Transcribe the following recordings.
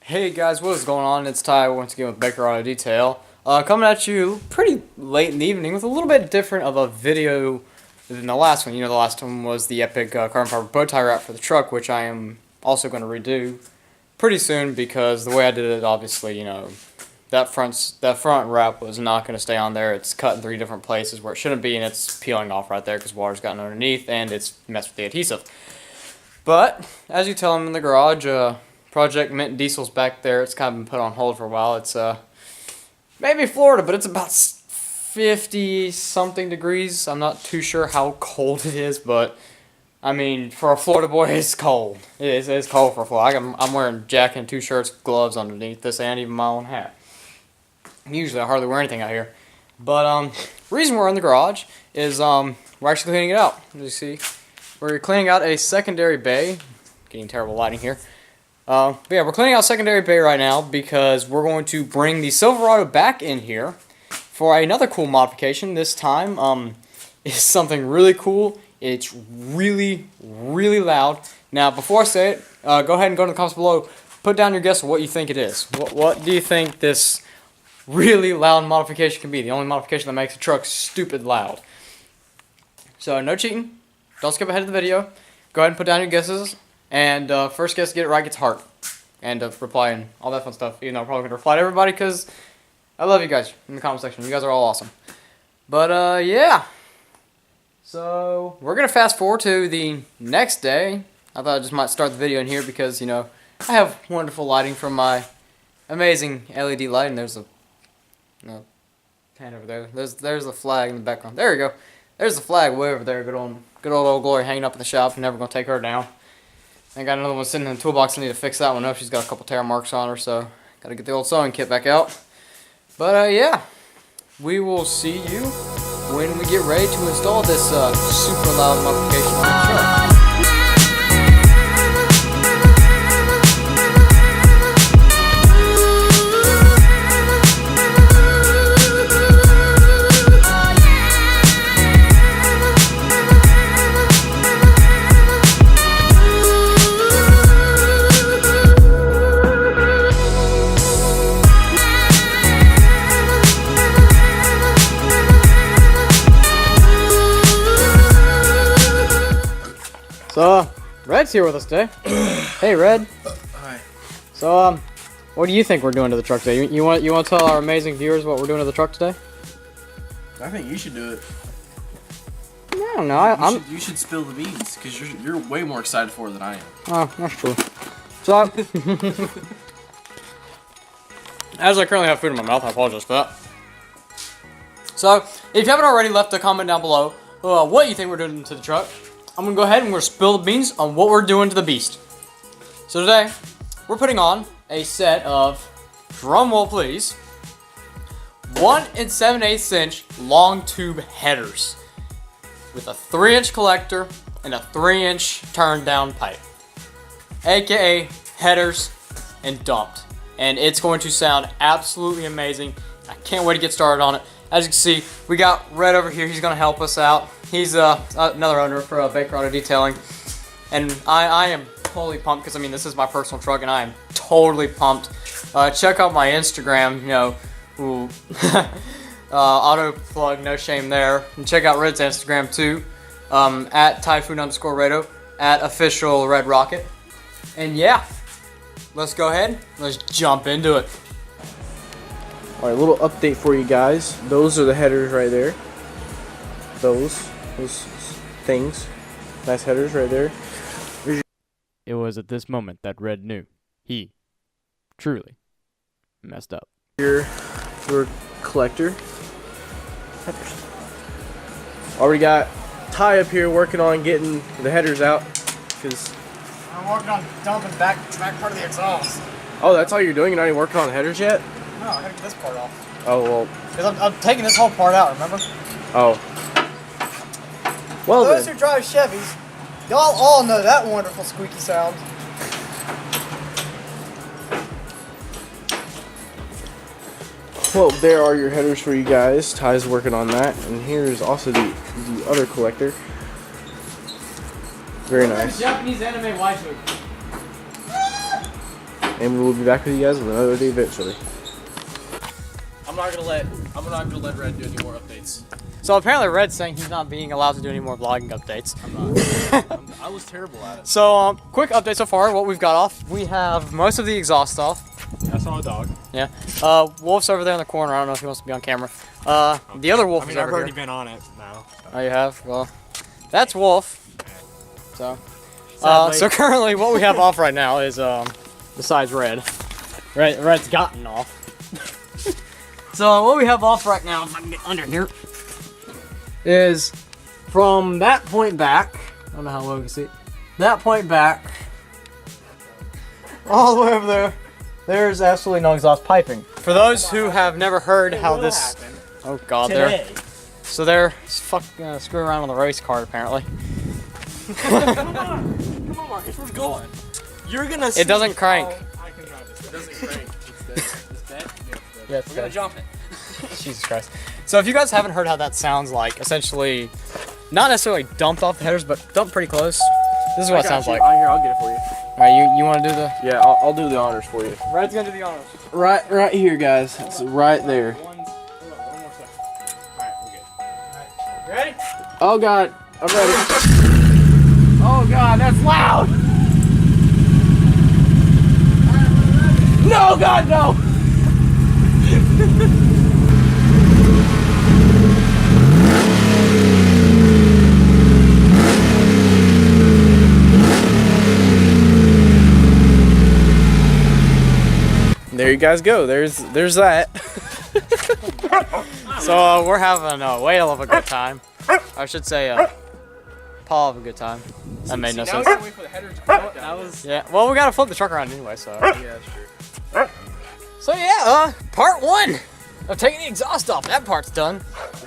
Hey guys, what is going on? It's Ty once again with Baker Auto Detail. Coming at you pretty late in the evening with a little bit different of a video than the last one. You know, the last one was the epic carbon fiber bow tie wrap for the truck, which I am also going to redo pretty soon because the way I did it, obviously, you know, that front wrap was not going to stay on there. It's cut in 3 different places where it shouldn't be, and it's peeling off right there because water's gotten underneath and it's messed with the adhesive. But as you tell them in the garage, Project Mint Diesel's back there. It's kind of been put on hold for a while. It's maybe Florida, but it's about 50 something degrees. I'm not too sure how cold it is, but I mean, for a Florida boy, it's cold. It's cold for Florida. I'm wearing a jacket and 2 shirts, gloves underneath this, and even my own hat. Usually, I hardly wear anything out here. But reason we're in the garage is we're actually cleaning it out. As you see, we're cleaning out a secondary bay. Getting terrible lighting here. But yeah, we're cleaning out secondary bay right now because we're going to bring the Silverado back in here for another cool modification. This time is something really cool. It's really, really loud. Now, before I say it, go ahead and go to the comments below. Put down your guess of what you think it is. What do you think this really loud modification can be? The only modification that makes a truck stupid loud. So, no cheating. Don't skip ahead of the video. Go ahead and put down your guesses. And first guess to get it right gets heart. And reply and all that fun stuff. Even though I'm probably going to reply to everybody because I love you guys in the comment section. You guys are all awesome. But yeah. So we're going to fast forward to the next day. I thought I just might start the video in here because, you know, I have wonderful lighting from my amazing LED lighting. There's a hand over there. There's a flag in the background. There you go. There's the flag way over there. Good old Glory hanging up in the shop. Never going to take her down. I got another one sitting in the toolbox. I need to fix that one up. She's got a couple tear marks on her, so got to get the old sewing kit back out. But yeah, we will see you when we get ready to install this super loud modification on the truck. So, Red's here with us today. Hey, Red. Hi. So, what do you think we're doing to the truck today? You want to tell our amazing viewers what we're doing to the truck today? I think you should do it. I don't know. You should spill the beans because you're way more excited for it than I am. Oh, that's true. So, as I currently have food in my mouth, I apologize for that. So, if you haven't already, left a comment down below what you think we're doing to the truck. I'm going to go ahead and we're going to spill the beans on what we're doing to the beast. So today, we're putting on a set of, drumroll please, 1 7/8 inch long tube headers with a 3-inch collector and a 3-inch turn down pipe. AKA headers and dumped. And it's going to sound absolutely amazing. I can't wait to get started on it. As you can see, we got Red over here. He's going to help us out. He's another owner for Baker Auto Detailing. And I am totally pumped because, I mean, this is my personal truck and I am totally pumped. Check out my Instagram, you know, auto plug, no shame there. And check out Red's Instagram too, at Typhoon_Rado, at official Red Rocket. And yeah, let's go ahead. Let's jump into it. Alright, a little update for you guys. Those are the headers right there. Those things. Nice headers right there. It was at this moment that Red knew he truly messed up. Your collector. Headers. Already got Ty up here working on getting the headers out. Cause I'm working on dumping back part of the exhaust. oh, that's all you're doing? You're not even working on the headers yet? No, I gotta get this part off. Oh, well. Because I'm taking this whole part out, remember? Oh. Well Those then. who drive Chevys, y'all all know that wonderful squeaky sound. Well, there are your headers for you guys. Ty's working on that. And here's also the other collector. Very nice. Japanese anime waifu. and we'll be back with you guys with another day eventually. I'm not gonna let Red do any more updates. So apparently Red's saying he's not being allowed to do any more vlogging updates. I'm not. I was terrible at it. So quick update so far. What we've got off, we have most of the exhaust off. I saw a dog. Yeah. Wolf's over there in the corner. I don't know if he wants to be on camera. The other wolf is over I've already here. been on it now. Oh, you have? Well, that's Wolf. So, Sadly. so currently what we have off right now is besides Red. Red's gotten off. So what we have off right now, if I can get under here, is from that point back. I don't know how well you can see. That point back, all the way over there. There's absolutely no exhaust piping. For those who have never heard how this, oh god, Today. So they're screwing around on the race card apparently. Come on, Marcus, we're going. You're gonna. It doesn't crank. I can drive this. It doesn't crank. It's dead. Yeah, it's We're gonna dead. jump it. Jesus Christ. So if you guys haven't heard how that sounds like, essentially, not necessarily dumped off the headers, but dumped pretty close. This is what it sounds like. Here, I'll get it for you. Alright, you want to do the... Yeah, I'll do the honors for you. Red's gonna do the honors. Right here, guys. It's right there. Hold on, one more second. Alright, we're good. Ready? Oh god, I'm ready. Oh god, that's loud! No, god, no! There you guys go. There's that. So we're having a whale of a good time. I should say paw of a good time. That made no sense. Wait for the header to come up. That was. Yeah, well we gotta flip the truck around anyway, so. Yeah, that's true. So yeah, part one of taking the exhaust off. That part's done.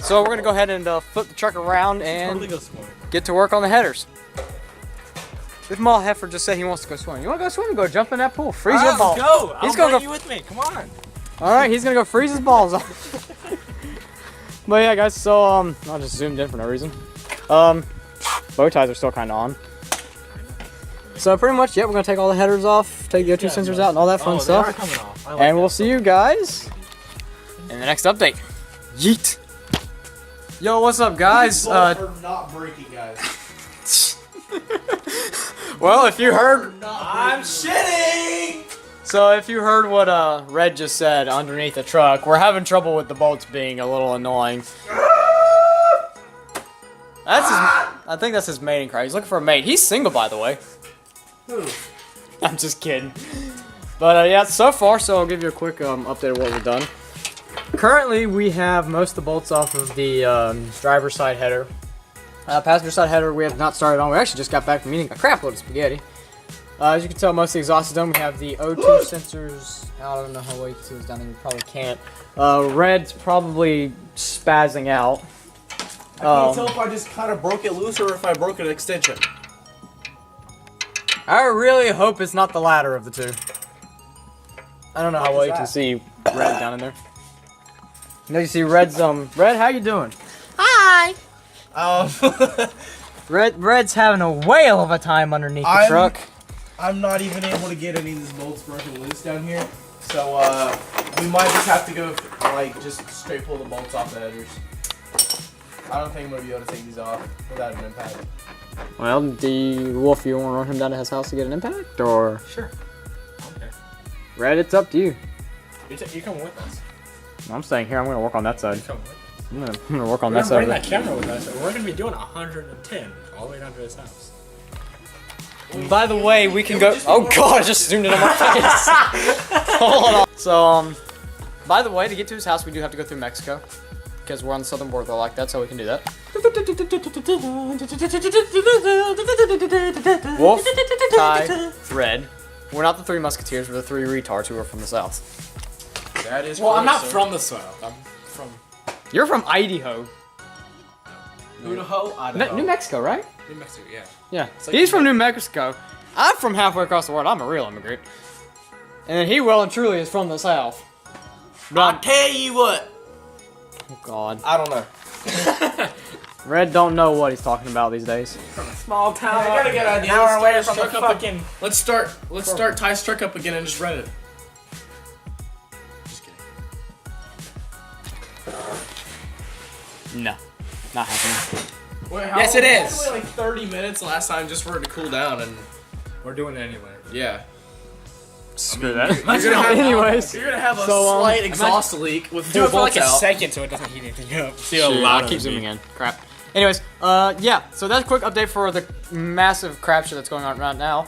So we're gonna go ahead and flip the truck around and Totally go swimming. get to work on the headers. This mall heifer just said he wants to go swimming. You wanna go swimming? Go jump in that pool. Freeze your balls. Go. He's I'll gonna bring go. you with me. Come on. All right, he's gonna go freeze his balls off. But yeah, guys. So I just zoomed in for no reason. Bow ties are still kind of on. So pretty much, yeah, we're gonna take all the headers off, take the O2 sensors out, and all that fun Oh, stuff. they are coming off. I like And that. we'll see you guys in the next update. Yeet. Yo, what's up, guys? are not breaking, guys. Well, if you heard, I'm shitting. so if you heard what Red just said underneath the truck, we're having trouble with the bolts being a little annoying. That's his. I think that's his mating cry. He's looking for a mate. He's single, by the way. Who? I'm just kidding. But yeah, so far, so I'll give you a quick update of what we've done. Currently, we have most of the bolts off of the driver's side header. Passenger side header, we have not started on. We actually just got back from eating a crap load of spaghetti. As you can tell, most of the exhaust is done. We have the O2 sensors. I don't know how well you can see this down there. You probably can't. Red's probably spazzing out. I can't tell if I just kind of broke it loose or if I broke an extension. I really hope it's not the latter of the two. I don't know how What well is you can that? see Red down in there. No, you see Red's Red, how you doing? Red's having a whale of a time underneath the I'm- truck. I'm not even able to get any of these bolts broken loose down here, so we might just have to go like just straight pull the bolts off the headers. I don't think I'm gonna be able to take these off without an impact. Well, Wolf, you want to run him down to his house to get an impact, or Sure. Okay. Red? It's up to you. You come with us. I'm staying here. I'm gonna work on that side. Come with us. I'm gonna work on We're that gonna side. bring that camera with us. We're gonna be doing 110 all the way down to his house. By the way, we can go. Oh god, I just zoomed in on my face. Hold on. So, by the way, to get to his house, we do have to go through Mexico because we're on the southern border like that, so we can do that. Wolf, Ty, Red. We're not the three musketeers. We're the three retards who are from the south. That is. Well, I'm not correct, from the south. I'm from You're from Idaho, sir. Idaho, New Mexico, right? New Mexico. Yeah. Yeah. like He's from New Mexico. I'm from halfway across the world. I'm a real immigrant. And then he well and truly is from the south. I'll tell you what. Oh God. I don't know. Red don't know what he's talking about these days. Small town. I gotta get an idea. An hour away Let's from the start truck up fucking. Let's start Ty's truck up again and just rent it. Just kidding. No, not happening. Wait, Yes, it is. Only like 30 minutes last time just for it to cool down, and We're doing it anyway. yeah. Screw that. You're gonna have, Anyways, you're gonna have a so, slight exhaust leak with Do two it for like bolts a out. second so it doesn't heat anything up. See how Shit, loud I'll it keep would zooming be. in. Crap. Anyways, yeah. So that's a quick update for the massive crap shit that's going on right now.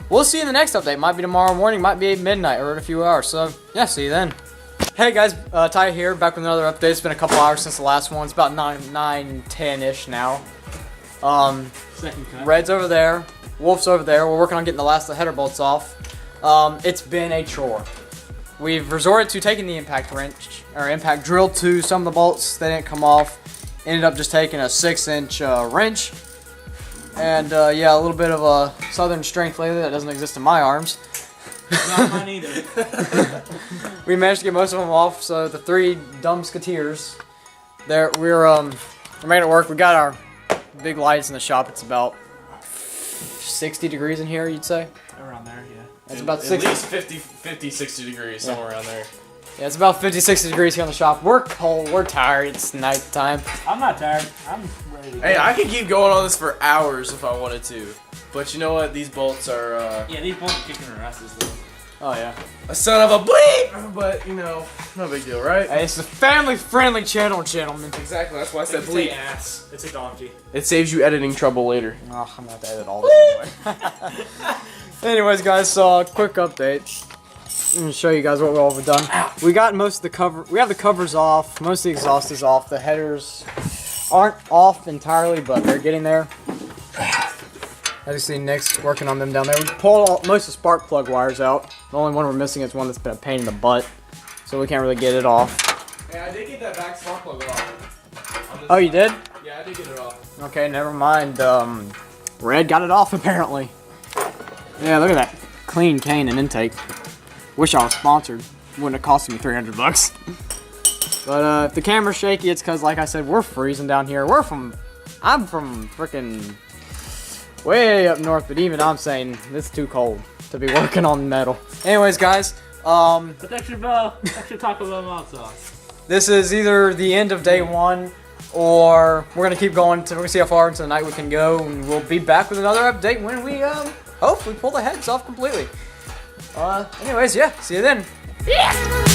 We'll see you in the next update. Might be tomorrow morning, might be midnight, or in a few hours. So yeah, see you then. Hey guys, Ty here, back with another update. It's been a couple hours since the last one. It's about 10-ish now. Second cut. Red's over there, Wolf's over there. We're working on getting the last of the header bolts off. It's been a chore. We've resorted to taking the impact wrench, or impact drill to some of the bolts. They didn't come off. Ended up just taking a 6-inch wrench. And yeah, a little bit of a southern strength lately that doesn't exist in my arms. Not mine either. We managed to get most of them off, so the 3 dumb sketeers, we're making it work. We got our big lights in the shop. It's about 60 degrees in here, you'd say? Around there, yeah. It's about at 60. least 50, 60 degrees, somewhere around there. Yeah, it's about 50, 60 degrees here in the shop. We're cold, we're tired, it's night time. I'm not tired. I'm ready to go. Hey, I could keep going on this for hours if I wanted to. But you know what? These bolts are, Yeah, these bolts are kicking our asses though. Oh yeah. a son of a bleep! But, you know, no big deal, right? Hey, it's a family-friendly channel, gentlemen. Exactly, that's why I said It's a bleep. ass. It's a donkey. It saves you editing trouble later. Oh, I'm gonna have to edit all this anyway. Anyways, guys, so quick update. I'm gonna show you guys what all we've done. We got most of the cover. We have the covers off. Most of the exhaust is off. The headers aren't off entirely, but they're getting there. As you see, Nick's working on them down there. We pulled most of the spark plug wires out. The only one we're missing is one that's been a pain in the butt, so we can't really get it off. Hey, I did get that back spark plug off. Oh, you did? Yeah, I did get it off. Okay, never mind. Red got it off apparently. Yeah, look at that clean cane and intake. Wish I was sponsored. Wouldn't have cost me $300. But if the camera's shaky, it's because, like I said, we're freezing down here. I'm from frickin' way up north, but even I'm saying it's too cold to be working on metal. Anyways, guys, Put extra Taco Bell mouth sauce. this is either the end of day 1, or we're gonna keep going. We're gonna see how far into the night we can go, and we'll be back with another update when we hopefully pull the heads off completely. Anyways, yeah, see you then. Yeah!